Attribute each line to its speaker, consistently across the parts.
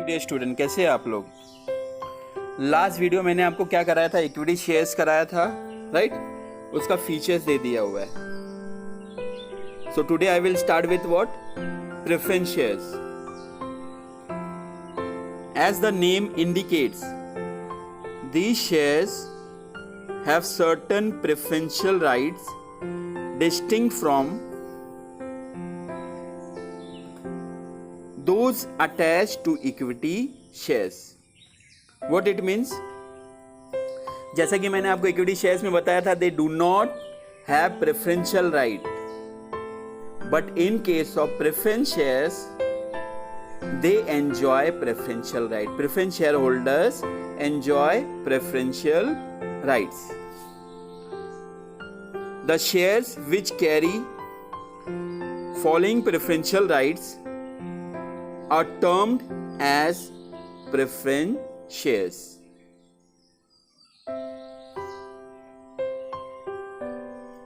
Speaker 1: Dear student, कैसे हैं आप लोग। लास्ट वीडियो मैंने आपको क्या कराया था, इक्विटी शेयर्स कराया था, राइट। उसका फीचर्स दे दिया हुआ है। So today I will start with what, preference shares. As the name indicates, these shares have certain preferential rights distinct from those attached to equity shares. What it means? जैसा कि मैंने आपको equity shares में बताया था, they do not have preferential right, but in case of preference shares they enjoy preferential right. Preference shareholders enjoy preferential rights. The shares which carry following preferential rights are termed as preference shares.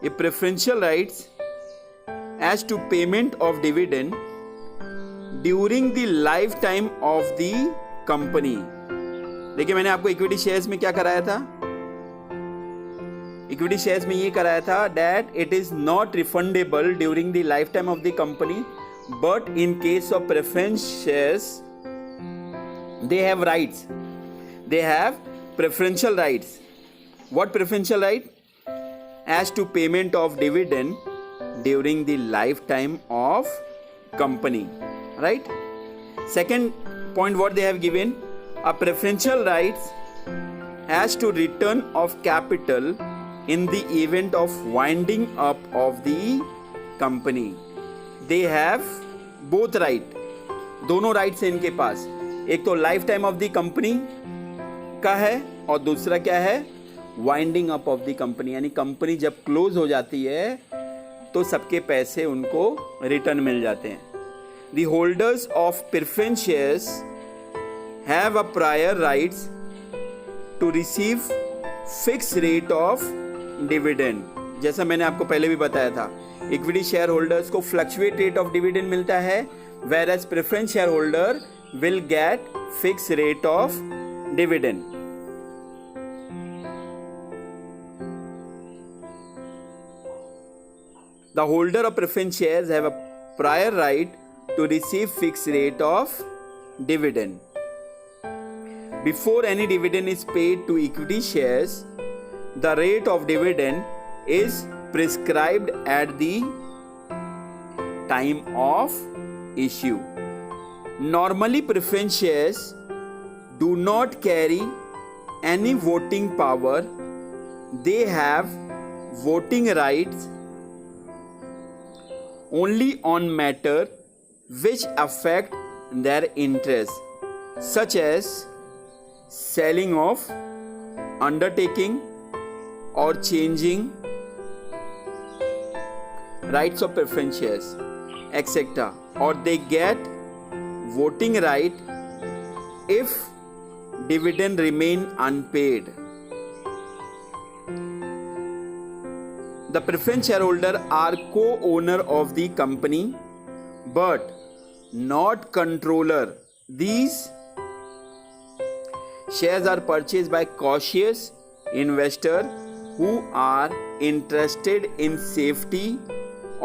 Speaker 1: A preferential rights as to payment of dividend during the life time of the company. देखिए, मैंने आपको equity shares में क्या कराया था, equity shares में ये कराया था that it is not refundable during the life time of the company, but in case of preference shares they have rights, they have preferential rights. What preferential right? As to payment of dividend during the life time of company, right? Second point, what they have given, a preferential rights as to return of capital in the event of winding up of the company. They have both right, दोनों rights हैं इनके पास। एक तो life time of the company का है और दूसरा क्या है, winding up of the company, यानी कंपनी जब क्लोज हो जाती है तो सबके पैसे उनको रिटर्न मिल जाते हैं। The holders of preference shares have a prior rights to receive fixed rate of dividend. जैसा मैंने आपको पहले भी बताया था, इक्विटी शेयर होल्डर्स को फ्लक्चुएट रेट ऑफ डिविडेंड मिलता है, whereas preference shareholder will get fixed rate of dividend. The holder of preference shares have a prior right to receive fixed rate of dividend. Before any dividend is paid to equity shares, the rate of dividend is prescribed at the time of issue. Normally, preference shares do not carry any voting power. They have voting rights only on matter which affect their interest, such as selling of undertaking or changing rights of preference shares, etc. Or they get voting right if dividend remain unpaid. The preference shareholder are co-owner of the company but not controller. These shares are purchased by cautious investor who are interested in safety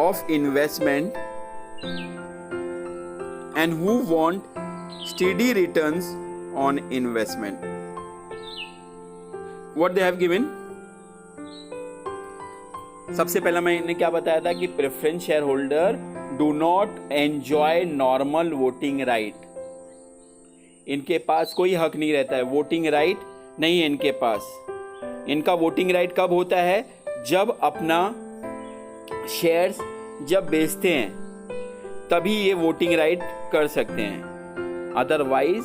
Speaker 1: of investment and who want steady returns on investment. What they have given? सबसे पहला मैंने क्या बताया था कि preference share holder do not enjoy normal voting right. इनके पास कोई हक नहीं रहता है, वोटिंग राइट नहीं है इनके पास। इनका वोटिंग राइट कब होता है, जब अपना शेयर्स जब बेचते हैं तभी ये वोटिंग राइट कर सकते हैं, otherwise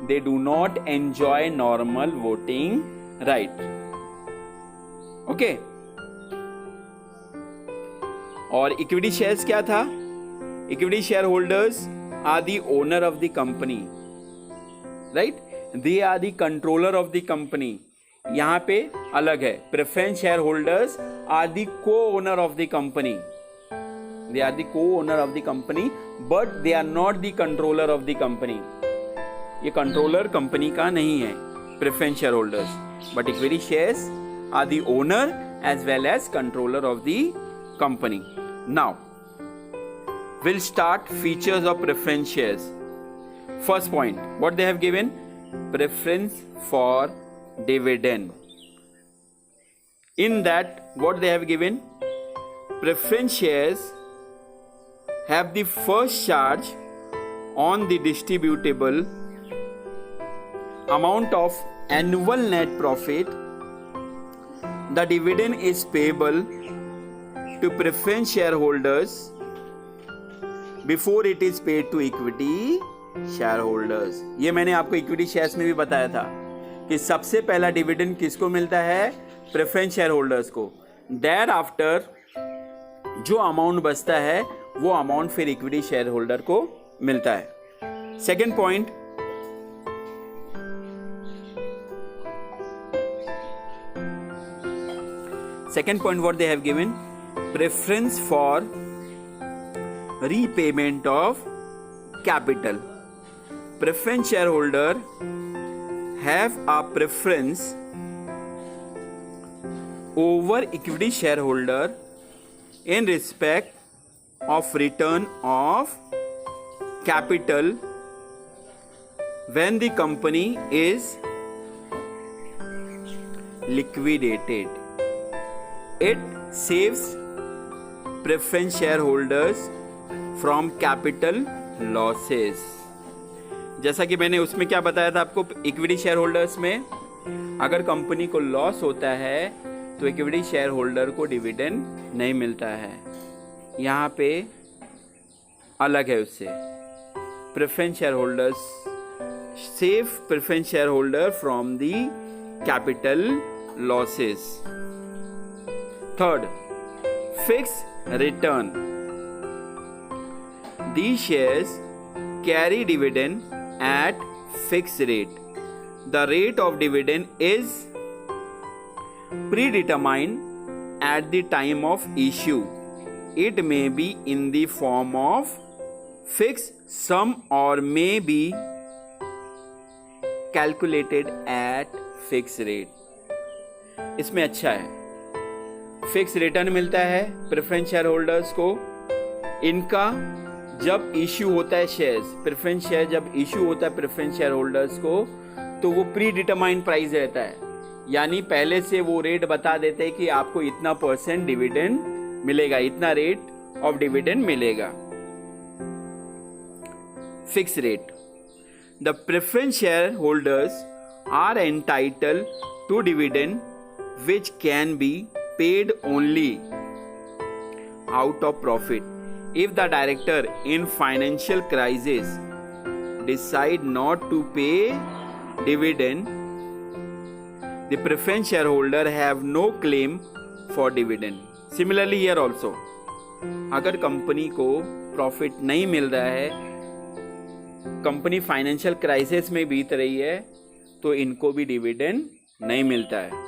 Speaker 1: they do not enjoy normal voting right. Okay. और इक्विटी शेयर्स क्या था, equity share holders are the owner of the company, right, they are the controller of the company. यहां पे अलग है, preference share holders are the co owner of the company, they are the co owner of the company but they are not the controller of the company. ये controller company का नहीं है, preference share holders, but equity shares are the owner as well as controller of the company. Now we'll start features of preference shares. First point, what they have given? Preference for dividend. In that, what they have given? Preference shares have the first charge on the distributable amount of annual net profit. The dividend is payable to preference shareholders before it is paid to equity share holders. ये मैंने आपको equity shares में भी बताया था कि सबसे पहला डिविडेंड किसको मिलता है? प्रेफरेंस शेयर होल्डर्स को. देयर आफ्टर जो अमाउंट बचता है वो अमाउंट फिर इक्विटी शेयर होल्डर को मिलता है. Second point, what they have given? Preference for repayment of capital. Preference shareholder have a preference over equity shareholder in respect of return of capital when the company is liquidated. It saves preference shareholders from capital losses. जैसा कि मैंने उसमें क्या बताया था आपको, equity share holders में अगर कंपनी को लॉस होता है तो इक्विटी शेयर होल्डर को डिविडेंड नहीं मिलता है. यहाँ पे अलग है उससे. Preference share holders save preference share holder from the capital losses. Third, fix return. These shares carry dividend at fixed rate. The rate of dividend is predetermined at the time of issue. It may be in the form of fixed sum or may be calculated at fixed rate. इसमें अच्छा है, fix return मिलता है preference share holders को. इनका जब issue होता है शेयर्स, प्रेफरेंस शेयर जब इश्यू होता है प्रेफरेंस शेयर होल्डर्स को, तो वो प्री डिटरमाइंड प्राइस रहता है. यानी पहले से वो रेट बता देते हैं कि आपको इतना % डिविडेंड मिलेगा, इतना रेट ऑफ डिविडेंड मिलेगा. Fix rate. The preference share holders are entitled to dividend which can be paid only out of profit. If the director in financial crisis decide not to pay dividend, the preference shareholder have no claim for dividend. Similarly here also, अगर company को profit नहीं मिल रहा है, company financial crisis में बीत रही है, तो इनको भी डिविडेंड नहीं मिलता है.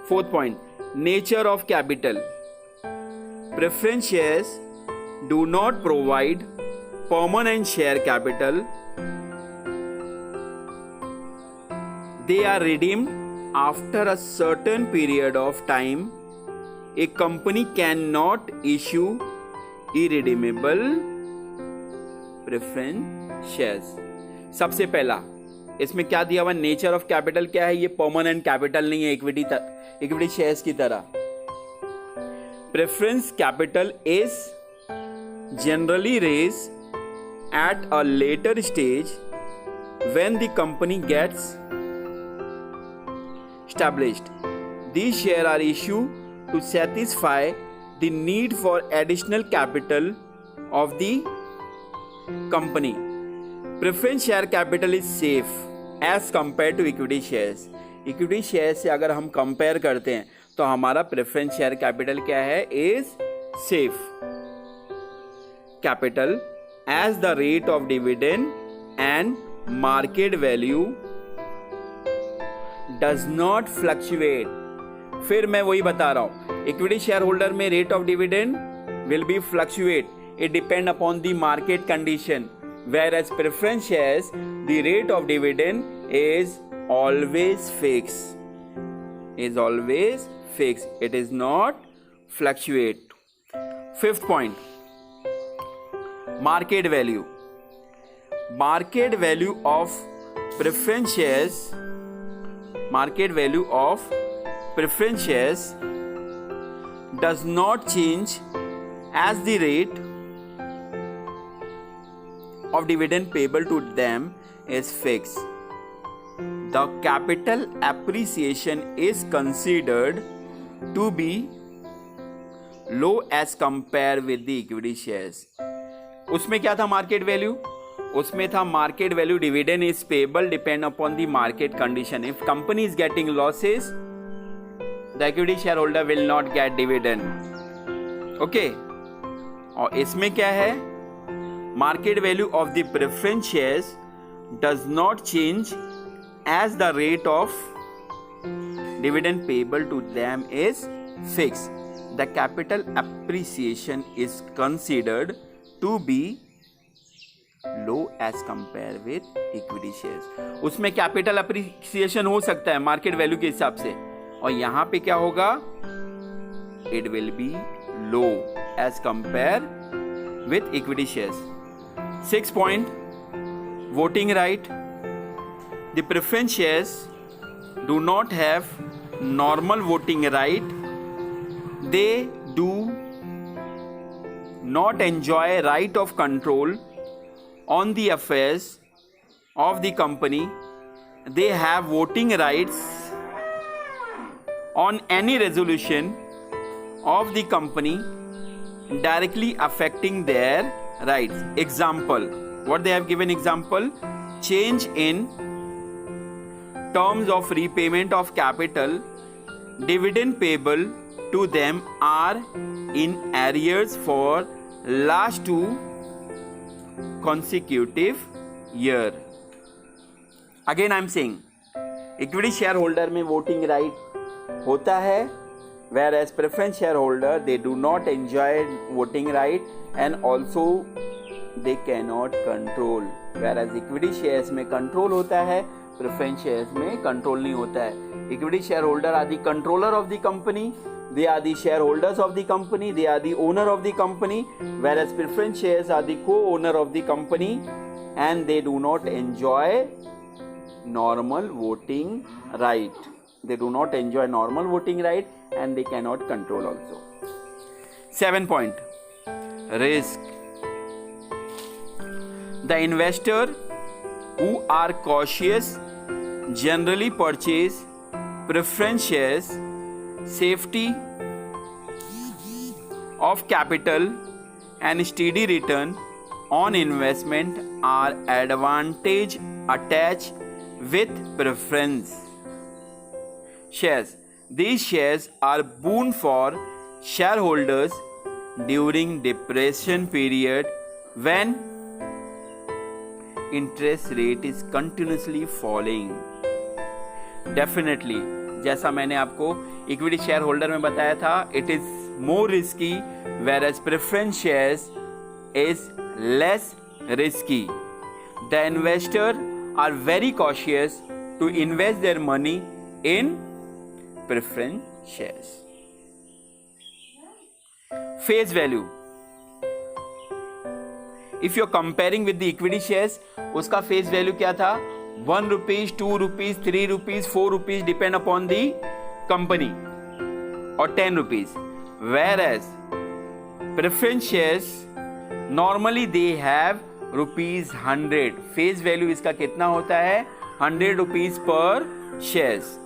Speaker 1: Fourth point, nature of capital. Preference shares do not provide permanent share capital. They are redeemed after a certain period of time. A company cannot issue irredeemable preference shares. सबसे पहला इसमें क्या दिया हुआ, नेचर ऑफ कैपिटल क्या है? ये permanent capital नहीं है इक्विटी शेयर्स की तरह. Preference capital is generally raised at a later stage when the company gets established. These shares are issued to satisfy the need for additional capital of the company. Preference share capital is safe as compared to equity shares. Equity shares से अगर हम compare करते हैं तो हमारा preference share capital क्या है? Is safe capital as the rate of dividend and market value does not fluctuate. फिर मैं वही बता रहा हूं, इक्विटी शेयर होल्डर में rate of dividend will be fluctuate. It depend upon the market condition. whereas preference shares, the rate of dividend is always fixed. Is always fixed. It is not fluctuate. Fifth point, market value. Market value of preference shares. Market value of preference shares does not change as the rate of dividend payable to them is fixed. The capital appreciation is considered to be low as compared with the equity shares. उसमें क्या था market value? उसमें था market value dividend is payable depend upon the market condition. If company is getting losses, the equity shareholder will not get dividend. Okay? और इसमें क्या है? Market value of the preference shares does not change as the rate of dividend payable to them is fixed. The capital appreciation is considered to be low as compared with equity shares. उसमें capital appreciation हो सकता है market value के हिसाब से, और यहां पे क्या होगा? It will be low as compare with equity shares. 6 point, voting right. The preference shares do not have normal voting right. They do not enjoy right of control on the affairs of the company. They have voting rights on any resolution of the company directly affecting their rights. Example, what they have given example, change in terms of repayment of capital, dividend payable to them are in arrears for last 2 consecutive year. Again I am saying, equity shareholder में voting right होता है, whereas preference shareholder they do not enjoy voting right and also they cannot control. Whereas equity shares में control होता है, preference shares में control नहीं होता है. Equity shareholder are the controller of the company. They are the shareholders of the company. They are the owner of the company. Whereas preference shares are the co-owner of the company and they do not enjoy normal voting right. They do not enjoy normal voting right and they cannot control also. 7 point, risk. The investor who are cautious generally purchase preference shares. Safety of capital and steady return on investment are advantage attached with preference shares. These shares are boon for shareholders during depression period when interest rate is continuously falling. Definitely, जैसा मैंने आपको equity share holder में बताया था, it is more risky whereas preference shares is less risky. The investors are very cautious to invest their money in preference shares. Face value. If you are comparing with the equity shares, उसका face value क्या था? 1 rupees, 2 rupees, 3 rupees, 4 rupees depend upon the company, or 10 rupees. Whereas preference shares normally they have rupees 100. Face value इसका कितना होता है? 100 rupees per shares.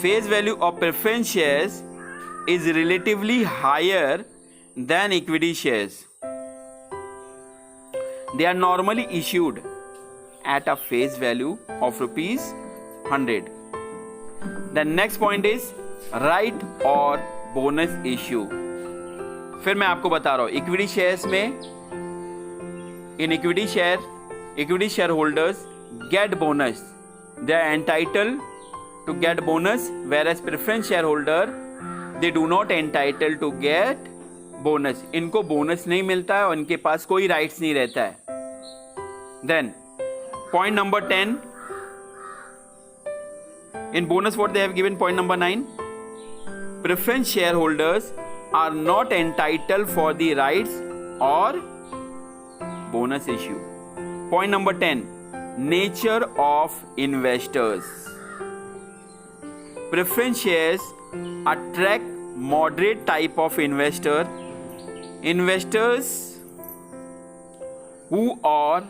Speaker 1: Face value of preference shares is relatively higher than equity shares. They are normally issued at a face value of rupees 100. The next point is right or bonus issue. फिर मैं आपको बता रहा हूं, equity shares में, in equity share holders get bonus. They are entitle to get bonus, whereas preference shareholder they do not entitled to get bonus. इनको bonus नहीं मिलता है और इनके पास कोई राइट्स नहीं रहता है. Then point number 10. In bonus what they have given, point number 9. Preference shareholders are not entitled for the rights or bonus issue. Point number 10. Nature of investors. Preference shares attract moderate type of investor. Investors who are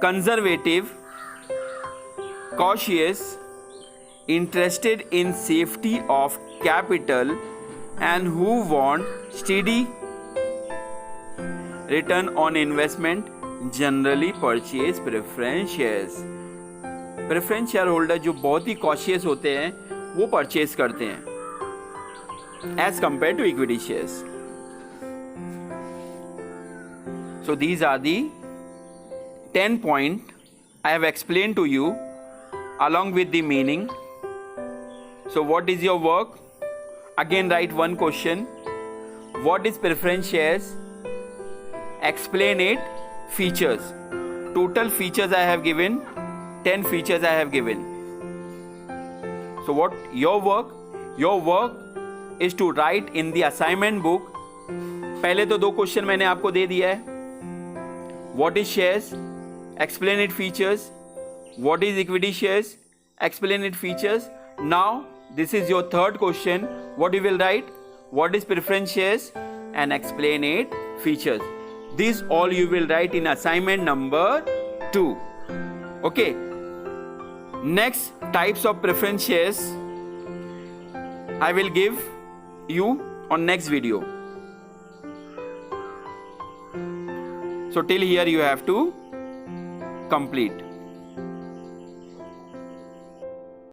Speaker 1: conservative, cautious, interested in safety of capital, and who want steady return on investment generally purchase preference shares. Preference share holder जो बहुत ही cautious होते हैं वो purchase करते हैं as compare to equity shares. So these are the 10 points I have explained to you along with the meaning. So what is your work? Again write one question. What is preference shares? Explain it. Features. Total features I have given. 10 features I have given. So what your work? Your work is to write in the assignment book. पहले तो 2 question मैंने आपको दे दिया है. What is shares? Explain its features. What is equity shares? Explain its features. Now this is your 3rd question. What you will write? What is preference shares? And explain its features. This all you will write in assignment number 2. Okay. Next types of preference shares I will give you on next video. So till here you have to complete.